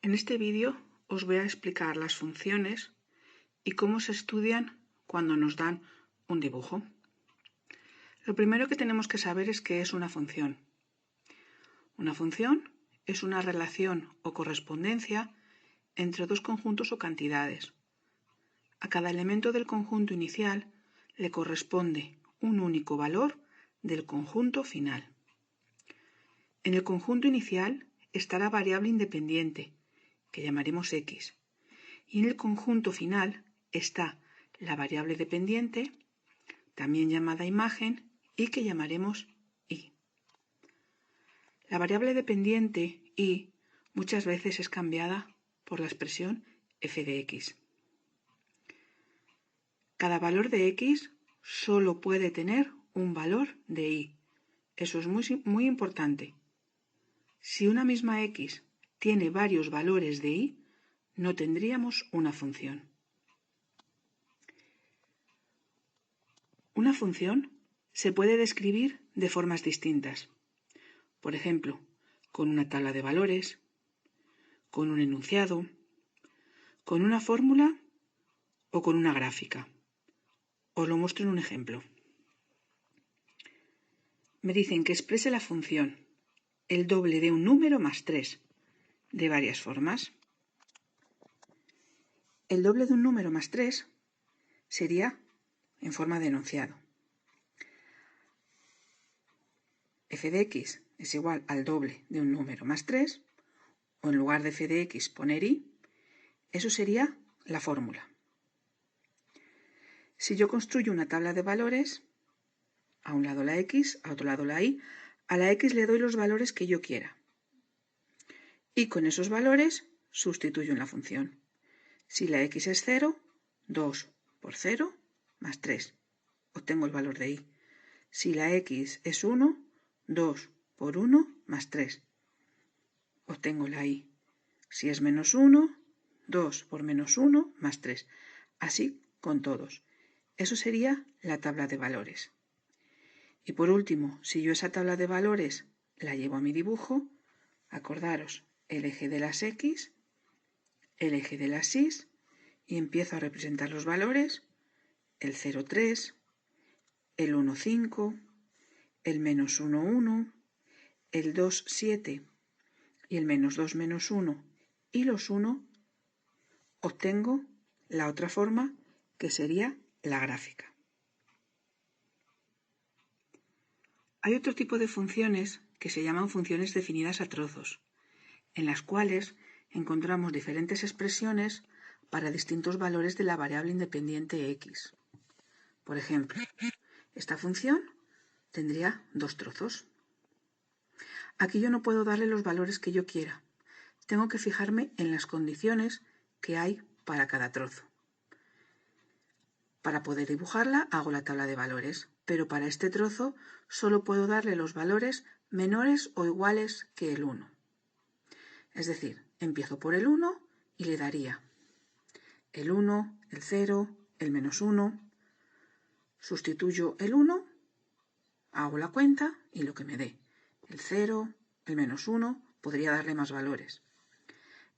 En este vídeo os voy a explicar las funciones y cómo se estudian cuando nos dan un dibujo. Lo primero que tenemos que saber es qué es una función. Una función es una relación o correspondencia entre dos conjuntos o cantidades. A cada elemento del conjunto inicial le corresponde un único valor del conjunto final. En el conjunto inicial está la variable independiente, que llamaremos x, y en el conjunto final está la variable dependiente, también llamada imagen, y que llamaremos y. La variable dependiente y muchas veces es cambiada por la expresión f de x. Cada valor de x solo puede tener un valor de y. Eso es muy importante. Si una misma x tiene varios valores de y, no tendríamos una función. Una función se puede describir de formas distintas. Por ejemplo, con una tabla de valores, con un enunciado, con una fórmula o con una gráfica. Os lo muestro en un ejemplo. Me dicen que exprese la función el doble de un número más 3 de varias formas. El doble de un número más 3 sería en forma de enunciado. F de x es igual al doble de un número más 3, o en lugar de f de x poner y, eso sería la fórmula. Si yo construyo una tabla de valores, a un lado la x, a otro lado la y, a la x le doy los valores que yo quiera. Y con esos valores sustituyo en la función. Si la x es 0, 2 por 0 más 3. Obtengo el valor de y. Si la x es 1, 2 por 1 más 3. Obtengo la y. Si es menos 1, 2 por menos 1 más 3. Así con todos. Eso sería la tabla de valores. Y por último, si yo esa tabla de valores la llevo a mi dibujo, acordaros, el eje de las x, el eje de las y, y empiezo a representar los valores, el 0,3, el 1,5, el menos 1,1, el 2,7 y el menos 2, menos 1 y los 1, obtengo la otra forma que sería la gráfica. Hay otro tipo de funciones que se llaman funciones definidas a trozos, en las cuales encontramos diferentes expresiones para distintos valores de la variable independiente x. Por ejemplo, esta función tendría dos trozos. Aquí yo no puedo darle los valores que yo quiera. Tengo que fijarme en las condiciones que hay para cada trozo. Para poder dibujarla hago la tabla de valores, pero para este trozo solo puedo darle los valores menores o iguales que el 1. Es decir, empiezo por el 1 y le daría el 1, el 0, el menos 1, sustituyo el 1, hago la cuenta y lo que me dé. El 0, el menos 1, podría darle más valores.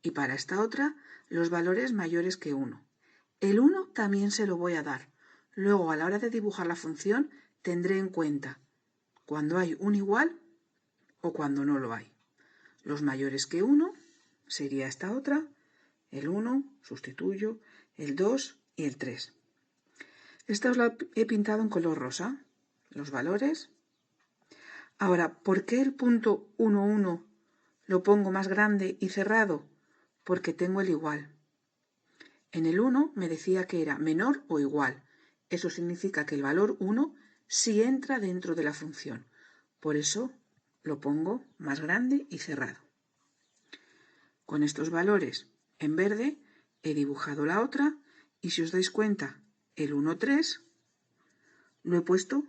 Y para esta otra, los valores mayores que 1. El 1 también se lo voy a dar. Luego, a la hora de dibujar la función, tendré en cuenta cuando hay un igual o cuando no lo hay. Los mayores que 1 sería esta otra, el 1, sustituyo, el 2 y el 3. Esta os la he pintado en color rosa, los valores. Ahora, ¿por qué el punto 1, 1 lo pongo más grande y cerrado? Porque tengo el igual. En el 1 me decía que era menor o igual. Eso significa que el valor 1 sí entra dentro de la función. Por eso lo pongo más grande y cerrado. Con estos valores en verde he dibujado la otra y si os dais cuenta, el 1, 3 lo he puesto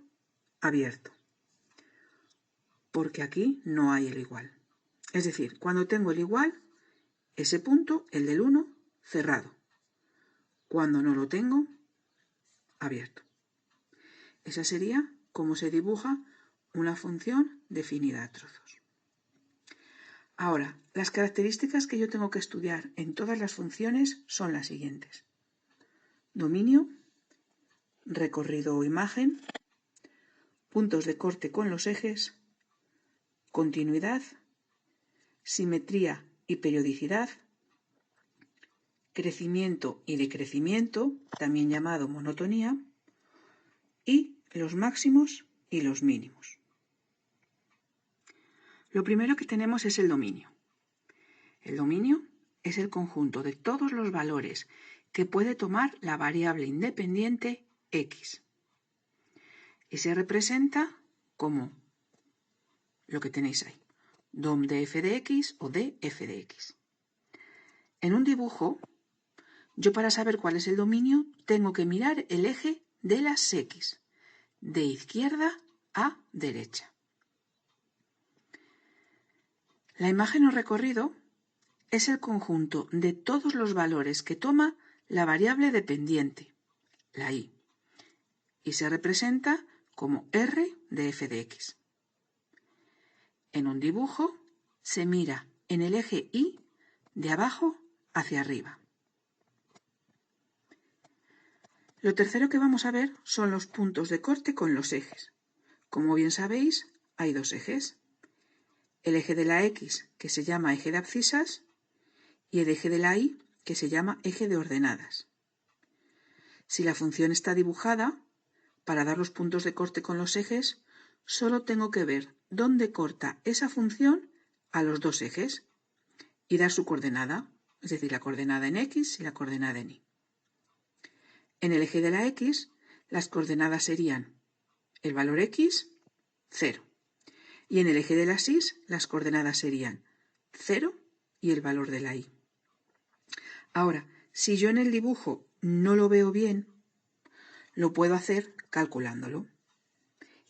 abierto. Porque aquí no hay el igual. Es decir, cuando tengo el igual, ese punto, el del 1, cerrado. Cuando no lo tengo, abierto. Esa sería cómo se dibuja una función definida a trozos. Ahora, las características que yo tengo que estudiar en todas las funciones son las siguientes. Dominio, recorrido o imagen, puntos de corte con los ejes, continuidad, simetría y periodicidad, crecimiento y decrecimiento, también llamado monotonía, y los máximos y los mínimos. Lo primero que tenemos es el dominio. El dominio es el conjunto de todos los valores que puede tomar la variable independiente x y se representa como lo que tenéis ahí, dom de f de x o de f de x. En un dibujo, yo para saber cuál es el dominio tengo que mirar el eje de las x, de izquierda a derecha. La imagen o recorrido es el conjunto de todos los valores que toma la variable dependiente, la y se representa como r de f de x. En un dibujo se mira en el eje y de abajo hacia arriba. Lo tercero que vamos a ver son los puntos de corte con los ejes. Como bien sabéis, hay dos ejes. El eje de la x, que se llama eje de abscisas, y el eje de la y, que se llama eje de ordenadas. Si la función está dibujada, para dar los puntos de corte con los ejes, solo tengo que ver dónde corta esa función a los dos ejes y dar su coordenada, es decir, la coordenada en x y la coordenada en y. En el eje de la x, las coordenadas serían el valor x, 0. Y en el eje de las y, las coordenadas serían 0 y el valor de la y. Ahora, si yo en el dibujo no lo veo bien, lo puedo hacer calculándolo.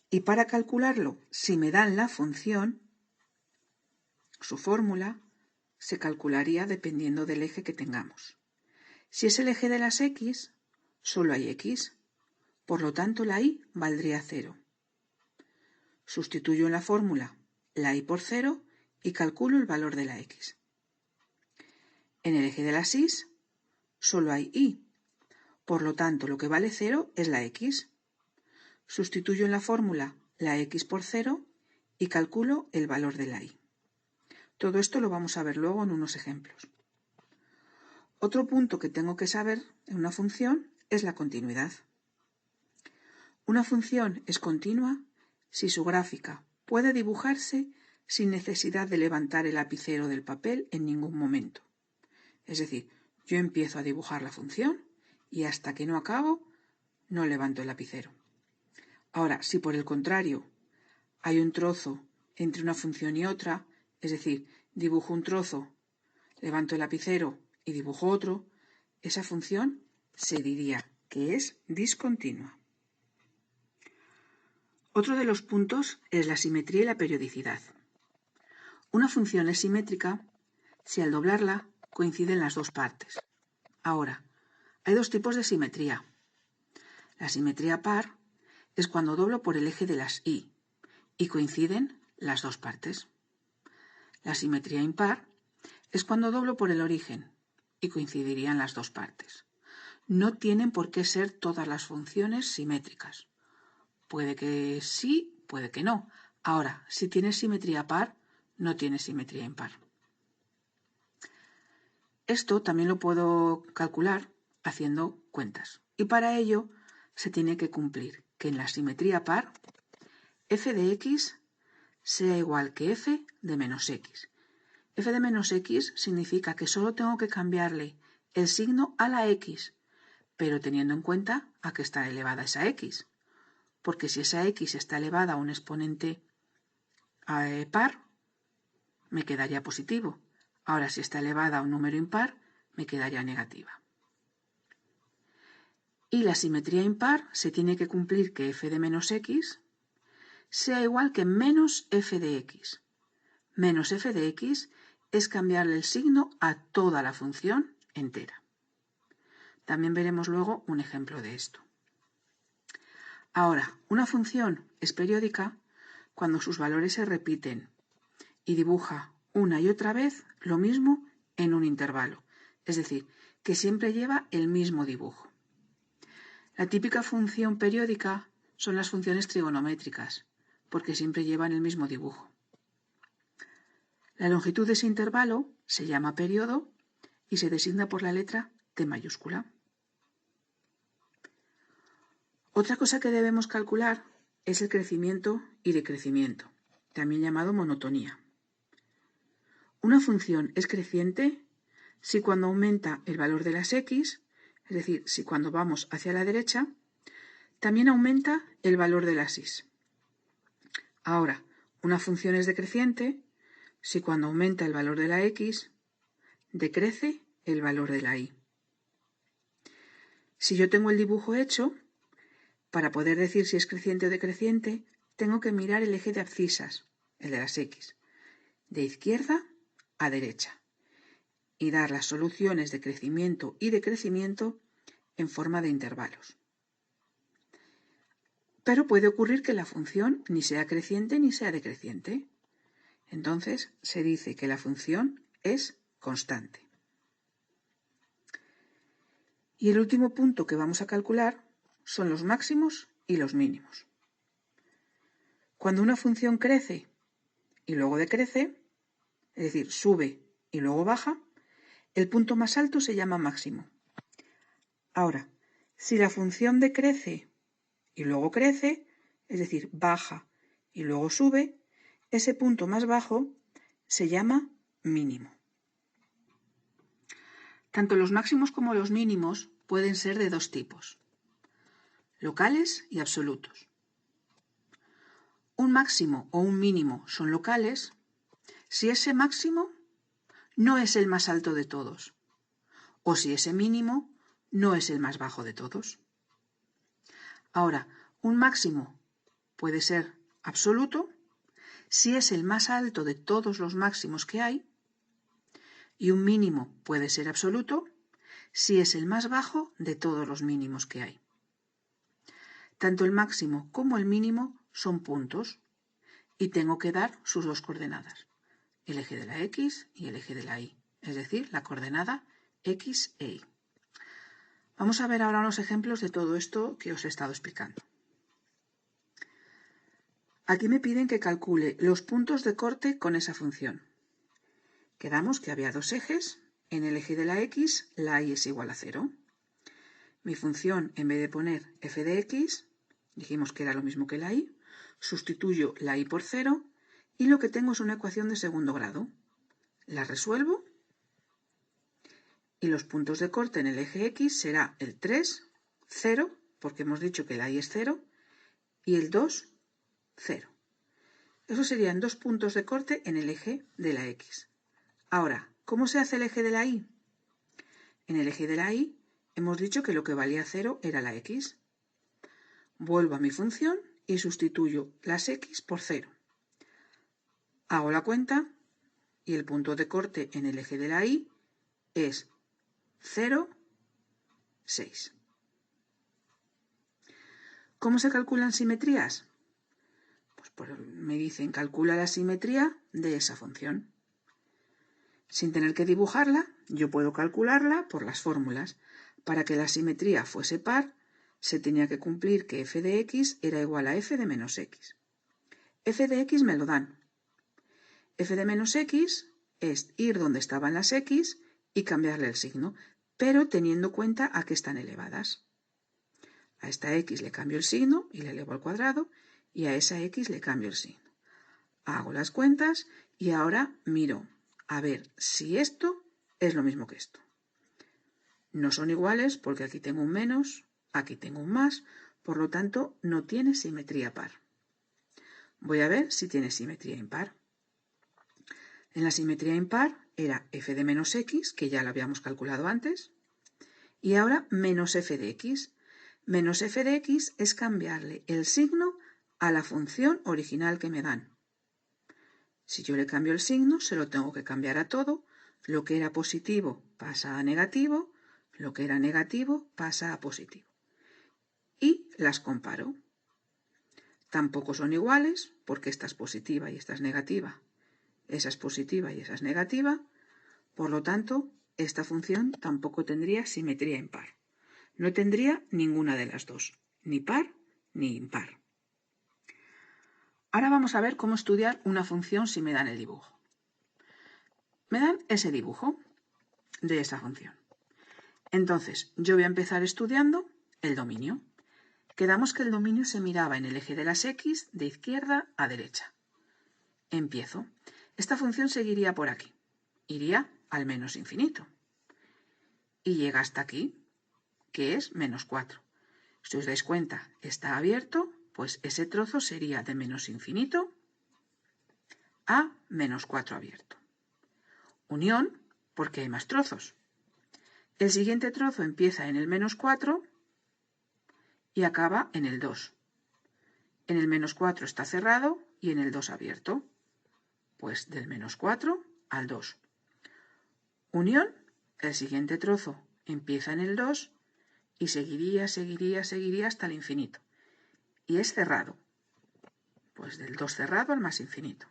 Y para calcularlo, si me dan la función, su fórmula se calcularía dependiendo del eje que tengamos. Si es el eje de las x, solo hay x, por lo tanto la y valdría 0. Sustituyo en la fórmula la y por 0 y calculo el valor de la x. En el eje de las y solo hay y, por lo tanto lo que vale 0 es la x. Sustituyo en la fórmula la x por 0 y calculo el valor de la y. Todo esto lo vamos a ver luego en unos ejemplos. Otro punto que tengo que saber en una función es la continuidad. Una función es continua si su gráfica puede dibujarse sin necesidad de levantar el lapicero del papel en ningún momento. Es decir, yo empiezo a dibujar la función y hasta que no acabo no levanto el lapicero. Ahora, si por el contrario hay un trozo entre una función y otra, es decir, dibujo un trozo, levanto el lapicero y dibujo otro, esa función se diría que es discontinua. Otro de los puntos es la simetría y la periodicidad. Una función es simétrica si al doblarla coinciden las dos partes. Ahora, hay dos tipos de simetría. La simetría par es cuando doblo por el eje de las y coinciden las dos partes. La simetría impar es cuando doblo por el origen y coincidirían las dos partes. No tienen por qué ser todas las funciones simétricas. Puede que sí, puede que no. Ahora, si tienes simetría par, no tienes simetría impar. Esto también lo puedo calcular haciendo cuentas. Y para ello se tiene que cumplir que en la simetría par, f de x sea igual que f de menos x. F de menos x significa que solo tengo que cambiarle el signo a la x, pero teniendo en cuenta a que está elevada esa x. Porque si esa x está elevada a un exponente par, me quedaría positivo. Ahora, si está elevada a un número impar, me quedaría negativa. Y la simetría impar se tiene que cumplir que f de menos x sea igual que menos f de x. Menos f de x es cambiarle el signo a toda la función entera. También veremos luego un ejemplo de esto. Ahora, una función es periódica cuando sus valores se repiten y dibuja una y otra vez lo mismo en un intervalo, es decir, que siempre lleva el mismo dibujo. La típica función periódica son las funciones trigonométricas, porque siempre llevan el mismo dibujo. La longitud de ese intervalo se llama periodo y se designa por la letra T mayúscula. Otra cosa que debemos calcular es el crecimiento y decrecimiento, también llamado monotonía. Una función es creciente si cuando aumenta el valor de las x, es decir, si cuando vamos hacia la derecha, también aumenta el valor de las y. Ahora, una función es decreciente si cuando aumenta el valor de la x, decrece el valor de la y. Si yo tengo el dibujo hecho, para poder decir si es creciente o decreciente, tengo que mirar el eje de abscisas, el de las x, de izquierda a derecha, y dar las soluciones de crecimiento y decrecimiento en forma de intervalos. Pero puede ocurrir que la función ni sea creciente ni sea decreciente. Entonces se dice que la función es constante. Y el último punto que vamos a calcular son los máximos y los mínimos. Cuando una función crece y luego decrece, es decir, sube y luego baja, el punto más alto se llama máximo. Ahora, si la función decrece y luego crece, es decir, baja y luego sube, ese punto más bajo se llama mínimo. Tanto los máximos como los mínimos pueden ser de dos tipos: locales y absolutos. Un máximo o un mínimo son locales si ese máximo no es el más alto de todos, o si ese mínimo no es el más bajo de todos. Ahora, un máximo puede ser absoluto si es el más alto de todos los máximos que hay, y un mínimo puede ser absoluto si es el más bajo de todos los mínimos que hay. Tanto el máximo como el mínimo son puntos y tengo que dar sus dos coordenadas, el eje de la x y el eje de la y, es decir, la coordenada x e y. Vamos a ver ahora unos ejemplos de todo esto que os he estado explicando. Aquí me piden que calcule los puntos de corte con esa función. Quedamos que había dos ejes. En el eje de la x, la y es igual a 0. Mi función, en vez de poner f de x, dijimos que era lo mismo que la y, sustituyo la y por 0 y lo que tengo es una ecuación de segundo grado. La resuelvo y los puntos de corte en el eje x será el 3, 0, porque hemos dicho que la y es 0, y el 2, 0. Esos serían dos puntos de corte en el eje de la x. Ahora, ¿cómo se hace el eje de la y? En el eje de la y hemos dicho que lo que valía 0 era la x. Vuelvo a mi función y sustituyo las x por 0. Hago la cuenta y el punto de corte en el eje de la y es 0, 6. ¿Cómo se calculan simetrías? Pues me dicen calcula la simetría de esa función. Sin tener que dibujarla, yo puedo calcularla por las fórmulas. Para que la simetría fuese par, se tenía que cumplir que f de x era igual a f de menos x. F de x me lo dan. F de menos x es ir donde estaban las x y cambiarle el signo, pero teniendo cuenta a que están elevadas. A esta x le cambio el signo y le elevo al cuadrado, y a esa x le cambio el signo. Hago las cuentas y ahora miro a ver si esto es lo mismo que esto. No son iguales porque aquí tengo un menos, aquí tengo un más, por lo tanto no tiene simetría par. Voy a ver si tiene simetría impar. En la simetría impar era f de menos x, que ya lo habíamos calculado antes, y ahora menos f de x. Menos f de x es cambiarle el signo a la función original que me dan. Si yo le cambio el signo, se lo tengo que cambiar a todo. Lo que era positivo pasa a negativo, lo que era negativo pasa a positivo. Y las comparo. Tampoco son iguales, porque esta es positiva y esta es negativa. esa es positiva y esa es negativa, por lo tanto, esta función tampoco tendría simetría impar. No tendría ninguna de las dos, ni par ni impar. Ahora vamos a ver cómo estudiar una función si me dan el dibujo. Me dan ese dibujo de esa función. Entonces, yo voy a empezar estudiando el dominio. Quedamos que el dominio se miraba en el eje de las X de izquierda a derecha. Empiezo. Esta función seguiría por aquí. Iría al menos infinito. Y llega hasta aquí, que es menos 4. Si os dais cuenta, está abierto, pues ese trozo sería de menos infinito a menos 4 abierto. Unión, porque hay más trozos. El siguiente trozo empieza en el menos 4 y acaba en el 2. En el menos 4 está cerrado y en el 2 abierto. Pues del menos 4 al 2. Unión, el siguiente trozo empieza en el 2 y seguiría hasta el infinito. Y es cerrado. Pues del 2 cerrado al más infinito.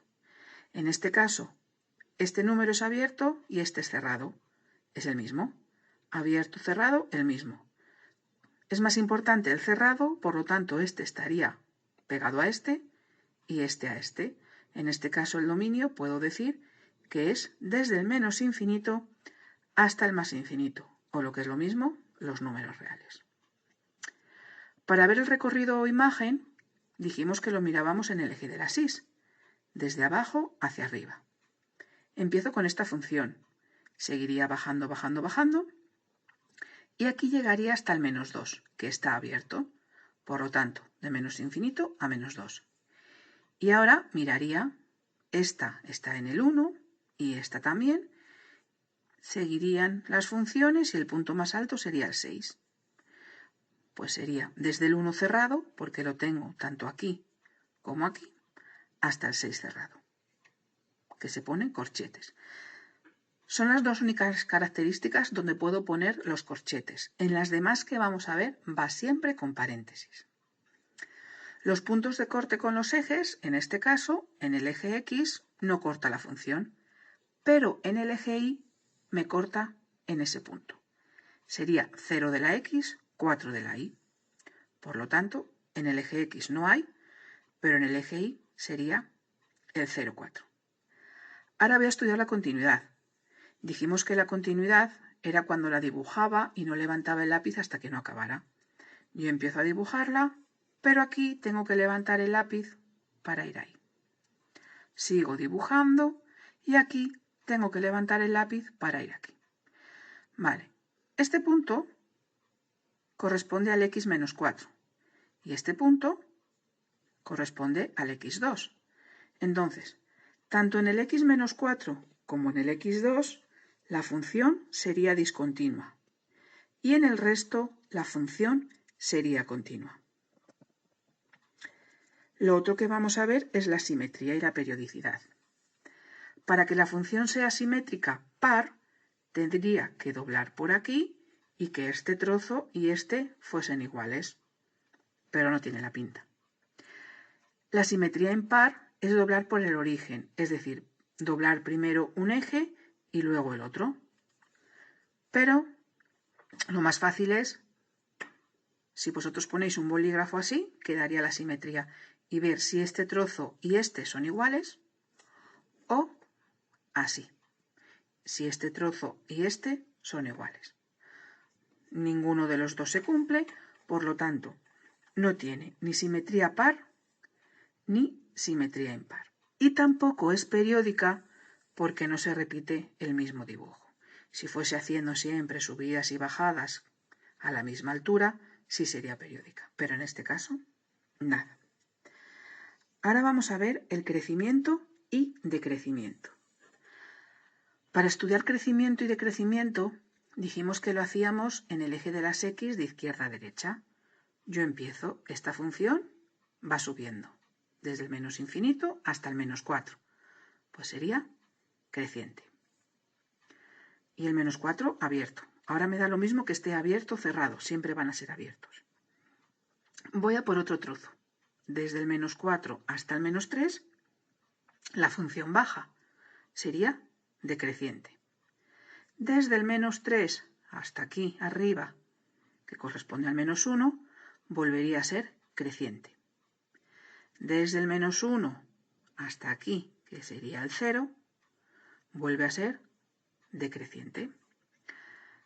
En este caso, este número es abierto y este es cerrado. Es el mismo. Abierto, cerrado, el mismo. Es más importante el cerrado, por lo tanto este estaría pegado a este y este a este. En este caso el dominio puedo decir que es desde el menos infinito hasta el más infinito, o lo que es lo mismo, los números reales. Para ver el recorrido o imagen, dijimos que lo mirábamos en el eje de las Y, desde abajo hacia arriba. Empiezo con esta función. Seguiría bajando, bajando, bajando. Y aquí llegaría hasta el menos 2, que está abierto. Por lo tanto, de menos infinito a menos 2. Y ahora miraría, esta está en el 1 y esta también. Seguirían las funciones y el punto más alto sería el 6. Pues sería desde el 1 cerrado, porque lo tengo tanto aquí como aquí, hasta el 6 cerrado, que se ponen corchetes. Son las dos únicas características donde puedo poner los corchetes. En las demás que vamos a ver va siempre con paréntesis. Los puntos de corte con los ejes, en este caso, en el eje X no corta la función, pero en el eje Y me corta en ese punto. Sería 0 de la X, 4 de la Y. Por lo tanto, en el eje X no hay, pero en el eje Y sería el 0, 4. Ahora voy a estudiar la continuidad. Dijimos que la continuidad era cuando la dibujaba y no levantaba el lápiz hasta que no acabara. Yo empiezo a dibujarla, pero aquí tengo que levantar el lápiz para ir ahí. Sigo dibujando y aquí tengo que levantar el lápiz para ir aquí. Vale, este punto corresponde al x menos 4 y este punto corresponde al x2. Entonces, tanto en el x menos 4 como en el x2, la función sería discontinua y en el resto la función sería continua. Lo otro que vamos a ver es la simetría y la periodicidad. Para que la función sea simétrica par, tendría que doblar por aquí y que este trozo y este fuesen iguales, pero no tiene la pinta. La simetría impar es doblar por el origen, es decir, doblar primero un eje y luego el otro. Pero lo más fácil es, si vosotros ponéis un bolígrafo así, quedaría la simetría y ver si este trozo y este son iguales o así, si este trozo y este son iguales. Ninguno de los dos se cumple, por lo tanto, no tiene ni simetría par ni simetría impar. Y tampoco es periódica porque no se repite el mismo dibujo. Si fuese haciendo siempre subidas y bajadas a la misma altura, sí sería periódica, pero en este caso, nada. Ahora vamos a ver el crecimiento y decrecimiento. Para estudiar crecimiento y decrecimiento, dijimos que lo hacíamos en el eje de las X de izquierda a derecha. Yo empiezo, esta función va subiendo, desde el menos infinito hasta el menos 4. Pues sería creciente. Y el menos 4 abierto. Ahora me da lo mismo que esté abierto o cerrado, siempre van a ser abiertos. Voy a por otro trozo. Desde el menos 4 hasta el menos 3, la función baja. sería decreciente. Desde el menos 3 hasta aquí arriba, que corresponde al menos 1, volvería a ser creciente. Desde el menos 1 hasta aquí, que sería el 0, vuelve a ser decreciente.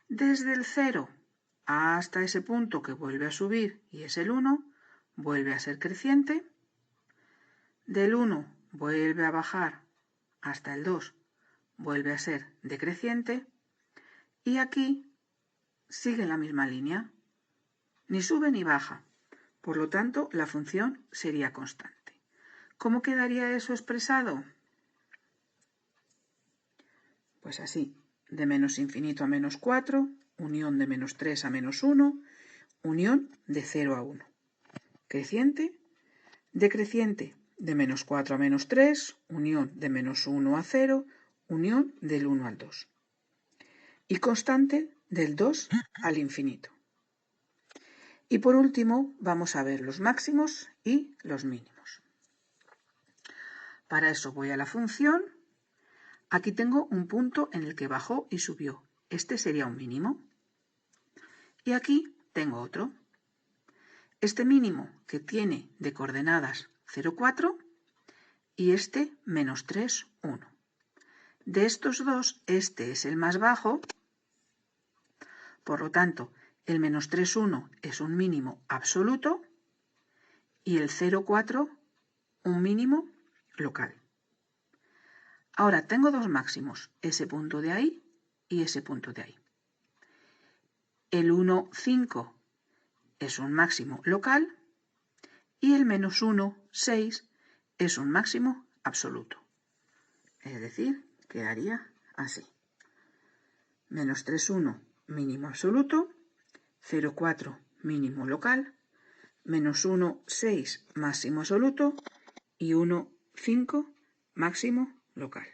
Desde el 0 hasta ese punto que vuelve a subir y es el 1, vuelve a ser creciente. Del 1 vuelve a bajar hasta el 2, vuelve a ser decreciente. Y aquí sigue la misma línea, ni sube ni baja. Por lo tanto, la función sería constante. ¿Cómo quedaría eso expresado? Pues así, de menos infinito a menos 4, unión de menos 3 a menos 1, unión de 0 a 1. Creciente, decreciente, de menos 4 a menos 3, unión de menos 1 a 0, unión del 1 al 2. Y constante del 2 al infinito. Y por último, vamos a ver los máximos y los mínimos. Para eso voy a la función. Aquí tengo un punto en el que bajó y subió. Este sería un mínimo. Y aquí tengo otro. Este mínimo que tiene de coordenadas 0, 4 y este menos 3, 1. De estos dos, este es el más bajo. Por lo tanto, el menos 3, 1 es un mínimo absoluto y el 0, 4 un mínimo local. Ahora tengo dos máximos, ese punto de ahí y ese punto de ahí. El 1, 5 es un máximo local y el menos 1, 6 es un máximo absoluto. Es decir, quedaría así. Menos 3, 1 mínimo absoluto, 0, 4 mínimo local, menos 1, 6 máximo absoluto y 1, 5 máximo local.